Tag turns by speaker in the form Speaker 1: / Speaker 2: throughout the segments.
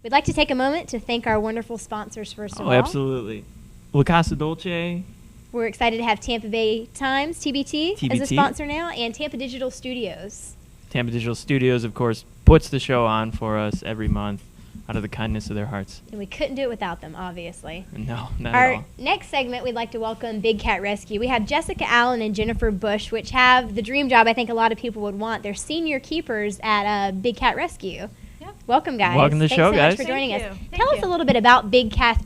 Speaker 1: We'd like to take a moment to thank our wonderful sponsors first of all.
Speaker 2: Oh, absolutely. La Casa Dolce.
Speaker 1: We're excited to have Tampa Bay Times, TBT, as a
Speaker 2: TBT.
Speaker 1: sponsor now, and Tampa Digital Studios.
Speaker 2: Tampa Digital Studios, of course, puts the show on for us every month out of the kindness of their hearts.
Speaker 1: And we couldn't do it without them, obviously.
Speaker 2: No, not at
Speaker 1: Our
Speaker 2: all.
Speaker 1: next segment, we'd like to welcome Big Cat Rescue. We have Jessica Allen and Jennifer Bush, which have the dream job I think a lot of people would want. They're senior keepers at Big Cat Rescue.
Speaker 3: Yep.
Speaker 1: Welcome, guys.
Speaker 2: Welcome to the
Speaker 1: Thanks
Speaker 2: show,
Speaker 1: so
Speaker 2: guys.
Speaker 1: much for joining
Speaker 3: Thank
Speaker 1: us.
Speaker 3: you.
Speaker 1: Tell us a little bit about Big Cat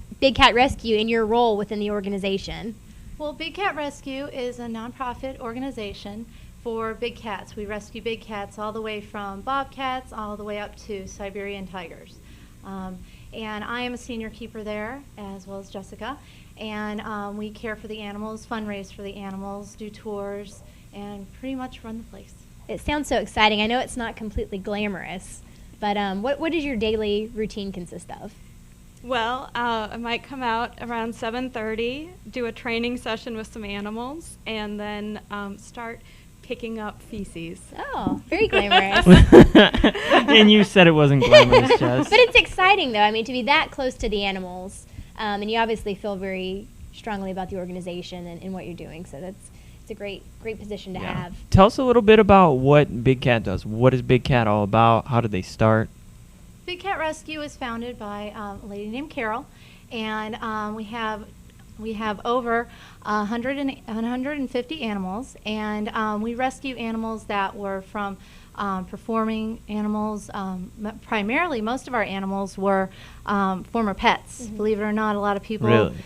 Speaker 1: Rescue and your role within the organization.
Speaker 3: Well, Big Cat Rescue is a nonprofit organization for big cats. We rescue big cats all the way from bobcats all the way up to Siberian tigers. And I am a senior keeper there, as well as Jessica. And we care for the animals, fundraise for the animals, do tours, and pretty much run the place.
Speaker 1: It sounds so exciting. I know it's not completely glamorous, but what does your daily routine consist of?
Speaker 4: Well, I might come out around 7:30, do a training session with some animals, and then start picking up feces.
Speaker 1: Oh, very glamorous.
Speaker 2: And you said it wasn't glamorous, Jess.
Speaker 1: But it's exciting, though. I mean, to be that close to the animals, and you obviously feel very strongly about the organization and what you're doing. So it's a great position to have.
Speaker 2: Tell us a little bit about what Big Cat does. What is Big Cat all about? How did they start?
Speaker 3: Big Cat Rescue was founded by a lady named Carol, and we have over 150 animals, and we rescue animals that were from performing animals. Primarily, most of our animals were former pets.
Speaker 1: Mm-hmm.
Speaker 3: Believe it or not, a lot of people
Speaker 2: Really?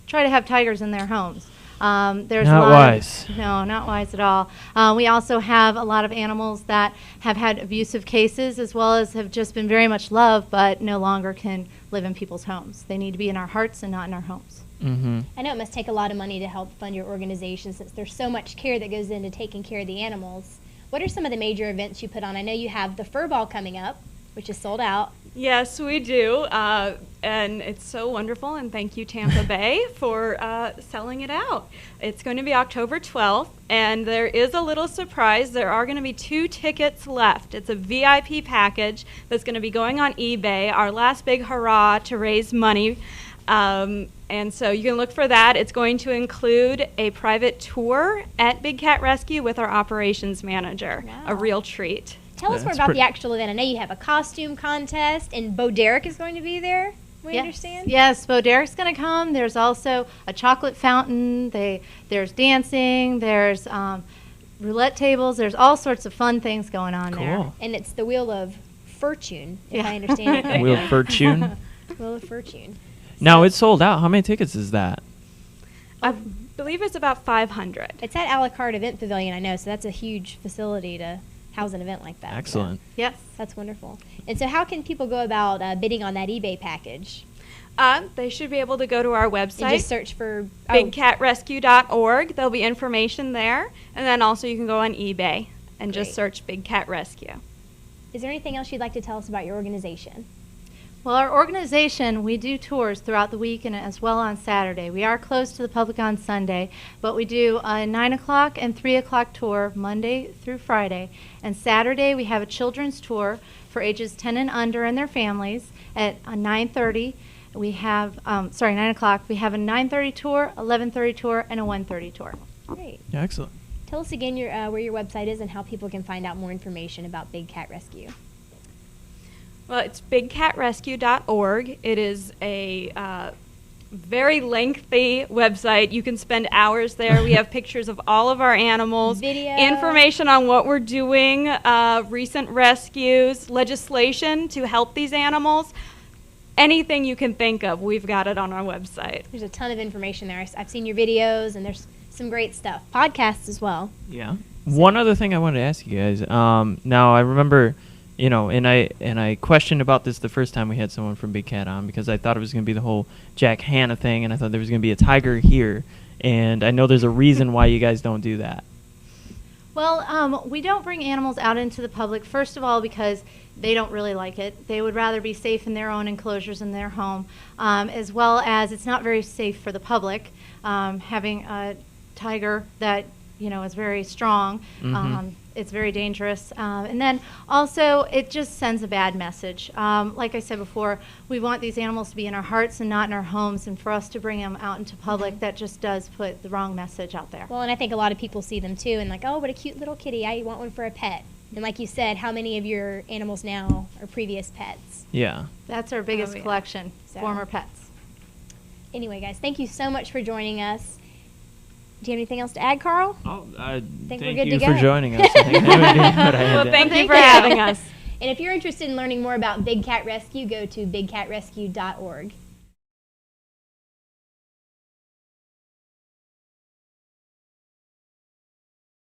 Speaker 3: try to have tigers in their homes. There's
Speaker 2: Not
Speaker 3: a lot
Speaker 2: wise.
Speaker 3: No, not wise at all. We also have a lot of animals that have had abusive cases, as well as have just been very much loved, but no longer can live in people's homes. They need to be in our hearts and not in our homes.
Speaker 2: Mm-hmm.
Speaker 1: I know it must take a lot of money to help fund your organization since there's so much care that goes into taking care of the animals. What are some of the major events you put on? I know you have the Fur Ball coming up, which is sold out.
Speaker 4: Yes, we do, and it's so wonderful, and thank you, Tampa Bay, for selling it out. It's going to be October 12th, and there is a little surprise. There are going to be 2 tickets left. It's a VIP package that's going to be going on eBay, our last big hurrah to raise money. And so you can look for that. It's going to include a private tour at Big Cat Rescue with our operations manager,
Speaker 1: Wow.
Speaker 4: a real treat.
Speaker 1: Tell us more
Speaker 2: That's
Speaker 1: about
Speaker 2: pretty-
Speaker 1: the actual event. I know you have a costume contest, and Bo Derek is going to be there, we understand?
Speaker 3: Yes, Bo Derek's going to come. There's also a chocolate fountain. There's dancing. There's roulette tables. There's all sorts of fun things going on there.
Speaker 2: Cool.
Speaker 1: And it's the Wheel of Fortune, if
Speaker 3: Yeah.
Speaker 1: I understand it right.
Speaker 2: Wheel of Fortune.
Speaker 1: Wheel of Fortune.
Speaker 2: Now it's sold out. How many tickets is that?
Speaker 4: I believe it's about 500.
Speaker 1: It's at a la carte event pavilion, I know, so that's a huge facility to house an event like that. so
Speaker 2: Excellent.
Speaker 3: Yes.
Speaker 1: that's wonderful. And so how can people go about bidding on that eBay package?
Speaker 4: They should be able to go to our
Speaker 1: And
Speaker 4: website,
Speaker 1: just search for
Speaker 4: bigcatrescue.org. There'll be information there. And then also you can go on eBay and just
Speaker 1: Great.
Speaker 4: search Big Cat Rescue.
Speaker 1: Is there anything else you'd like to tell us about your organization?
Speaker 3: Well, our organization, we do tours throughout the week and as well on Saturday. We are closed to the public on Sunday, but we do a 9 o'clock and 3 o'clock tour Monday through Friday. And Saturday, we have a children's tour for ages 10 and under and their families at 9:30. We have, 9 o'clock. We have a 9:30 tour, 11:30 tour, and a 1:30 tour.
Speaker 1: Great.
Speaker 2: Yeah, excellent.
Speaker 1: Tell us again where your website is and how people can find out more information about Big Cat Rescue.
Speaker 4: Well, it's bigcatrescue.org. It is a very lengthy website. You can spend hours there. We have pictures of all of our animals,
Speaker 1: Video.
Speaker 4: information on what we're doing, recent rescues, legislation to help these animals. Anything you can think of, we've got it on our website.
Speaker 1: There's a ton of information there. I've seen your videos, and there's some great stuff. Podcasts as well.
Speaker 2: Yeah. One other thing I wanted to ask you guys. Now I remember, and I questioned about this the first time we had someone from Big Cat on because I thought it was going to be the whole Jack Hanna thing, and I thought there was going to be a tiger here. And I know there's a reason why you guys don't do that.
Speaker 3: Well, we don't bring animals out into the public, first of all, because they don't really like it. They would rather be safe in their own enclosures in their home, as well as it's not very safe for the public. Having a tiger that, is very strong,
Speaker 2: Mhm.
Speaker 3: it's very dangerous. And then also, it just sends a bad message. Like I said before, we want these animals to be in our hearts and not in our homes, and for us to bring them out into public, that just does put the wrong message out there.
Speaker 1: Well, and I think a lot of people see them too and like, oh, what a cute little kitty. I want one for a pet. And like you said, how many of your animals now are previous pets?
Speaker 2: Yeah.
Speaker 3: That's our biggest
Speaker 4: Oh, yeah.
Speaker 3: collection,
Speaker 1: So-
Speaker 3: former pets.
Speaker 1: Anyway, guys, thank you so much for joining us. Do you have anything else to add, Carl?
Speaker 2: Oh,
Speaker 1: Think
Speaker 2: thank
Speaker 1: we're good
Speaker 2: you
Speaker 1: to
Speaker 2: for
Speaker 1: go.
Speaker 2: joining us. I think that would be what I had
Speaker 4: Well,
Speaker 2: to
Speaker 4: thank you
Speaker 3: Thank
Speaker 4: for
Speaker 3: you.
Speaker 4: having us.
Speaker 1: And if you're interested in learning more about Big Cat Rescue, go to bigcatrescue.org.